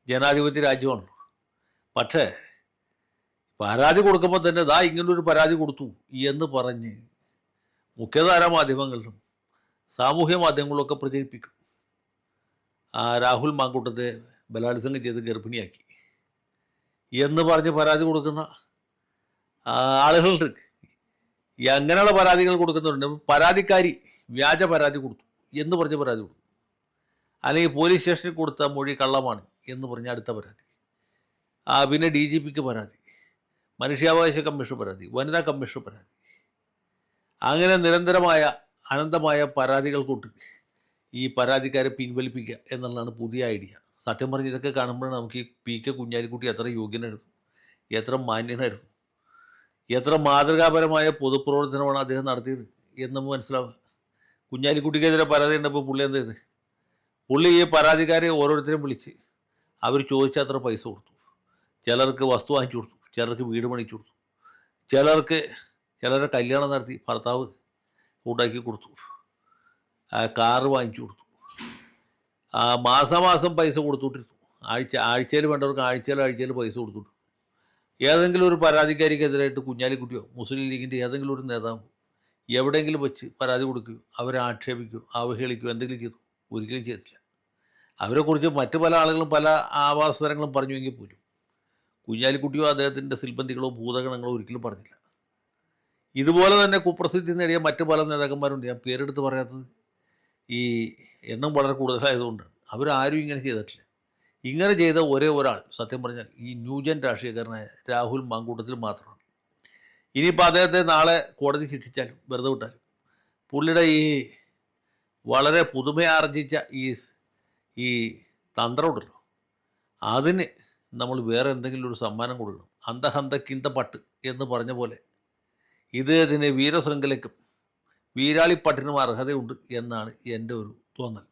ജനാധിപത്യ രാജ്യമാണല്ലോ. പക്ഷേ പരാതി കൊടുക്കുമ്പോൾ തന്നെ ദാ ഇങ്ങനൊരു പരാതി കൊടുത്തു എന്ന് പറഞ്ഞ് മുഖ്യധാരാ മാധ്യമങ്ങളിലും സാമൂഹ്യ മാധ്യമങ്ങളിലൊക്കെ പ്രചരിപ്പിക്കും. രാഹുൽ മാങ്കൂട്ടത്തെ ബലാത്സംഗം ചെയ്ത് ഗർഭിണിയാക്കി എന്ന് പറഞ്ഞ് പരാതി കൊടുക്കുന്ന ആളുകളുണ്ട്. അങ്ങനെയുള്ള പരാതികൾ കൊടുക്കുന്നവരുണ്ട്. പരാതിക്കാരി വ്യാജ പരാതി കൊടുത്തു എന്ന് പറഞ്ഞ് പരാതി കൊടുക്കും. അല്ലെങ്കിൽ പോലീസ് സ്റ്റേഷനിൽ കൊടുത്ത മൊഴി കള്ളമാണ് എന്ന് പറഞ്ഞ് അടുത്ത പരാതി. പിന്നെ DGPക്ക് പരാതി, മനുഷ്യാവകാശ കമ്മീഷൻ പരാതി, വനിതാ കമ്മീഷൻ പരാതി. അങ്ങനെ നിരന്തരമായ അനന്തമായ പരാതികൾ കൊണ്ട് ഈ പരാതിക്കാരെ പിൻവലിപ്പിക്കുക എന്നുള്ളതാണ് പുതിയ ഐഡിയ. സത്യം പറഞ്ഞ് ഇതൊക്കെ കാണുമ്പോഴാണ് നമുക്ക് ഈ PK കുഞ്ഞാലിക്കുട്ടി എത്ര യോഗ്യനായിരുന്നു, എത്ര മാന്യനായിരുന്നു, എത്ര മാതൃകാപരമായ പൊതുപ്രവർത്തനമാണ് അദ്ദേഹം നടത്തിയത് എന്ന് നമുക്ക് മനസ്സിലാവുക. കുഞ്ഞാലിക്കുട്ടിക്കെതിരെ പരാതി ഉണ്ടപ്പോൾ പുള്ളി എന്ത് ചെയ്ത്? പുള്ളി ഈ പരാതിക്കാരെ ഓരോരുത്തരെയും വിളിച്ച് അവർ ചോദിച്ച അത്ര പൈസ കൊടുത്തു. ചിലർക്ക് വസ്തു വാങ്ങിച്ചു കൊടുത്തു, ചിലർക്ക് വീട് പണിച്ചു കൊടുത്തു, ചിലരെ കല്യാണം നടത്തി ഭർത്താവ് ഉണ്ടാക്കി കൊടുത്തു, കാറ് വാങ്ങിച്ചു കൊടുത്തു, മാസാമാസം പൈസ കൊടുത്തുകൊണ്ടിരുന്നു. ആഴ്ചയിൽ വേണ്ടവർക്ക് ആഴ്ചയിൽ പൈസ കൊടുത്തുകൊണ്ടിരുന്നു. ഏതെങ്കിലും ഒരു പരാതിക്കാരിക്കെതിരായിട്ട് കുഞ്ഞാലിക്കുട്ടിയോ മുസ്ലിം ലീഗിൻ്റെ ഏതെങ്കിലും ഒരു നേതാവ് എവിടെയെങ്കിലും വെച്ച് പരാതി കൊടുക്കുകയോ അവരെ ആക്ഷേപിക്കുകയോ അവഹേളിക്കുകയോ എന്തെങ്കിലും ചെയ്തു? ഒരിക്കലും ചെയ്തില്ല. അവരെക്കുറിച്ച് മറ്റു പല ആളുകളും പല ആവാസതരങ്ങളും പറഞ്ഞുവെങ്കിൽ പോലും കുഞ്ഞാലിക്കുട്ടിയോ അദ്ദേഹത്തിൻ്റെ സിൽബന്ധികളോ ഭൂതഗണങ്ങളോ ഒരിക്കലും പറഞ്ഞില്ല. ഇതുപോലെ തന്നെ കുപ്രസിദ്ധി നേടിയ മറ്റു പല നേതാക്കന്മാരുണ്ട്. ഞാൻ പേരെടുത്ത് പറയാത്തത് ഈ എണ്ണം വളരെ കൂടുതലായതുകൊണ്ടാണ്. അവരാരും ഇങ്ങനെ ചെയ്തിട്ടില്ല. ഇങ്ങനെ ചെയ്ത ഒരേ ഒരാൾ സത്യം പറഞ്ഞാൽ ഈ ന്യൂജൻ രാഷ്ട്രീയക്കാരനായ രാഹുൽ മാങ്കൂട്ടത്തിൽ മാത്രമാണ്. ഇനിയിപ്പോൾ അദ്ദേഹത്തെ നാളെ കോടതി ശിക്ഷിച്ചാലും വെറുതെ വിട്ടാലും പുള്ളിയുടെ ഈ വളരെ പുതുമയാർജിച്ച ഈ തന്ത്രമുണ്ടല്ലോ, അതിന് നമ്മൾ വേറെ എന്തെങ്കിലും ഒരു സമ്മാനം കൊടുക്കണം. അന്തഹന്തക്കിന്ത പട്ട് എന്ന് പറഞ്ഞ പോലെ ഇദ്ദേഹത്തിന് വീരശൃംഖലയ്ക്കും വീരാളിപ്പട്ടിനും അർഹതയുണ്ട് എന്നാണ് എൻ്റെ ഒരു തോന്നൽ.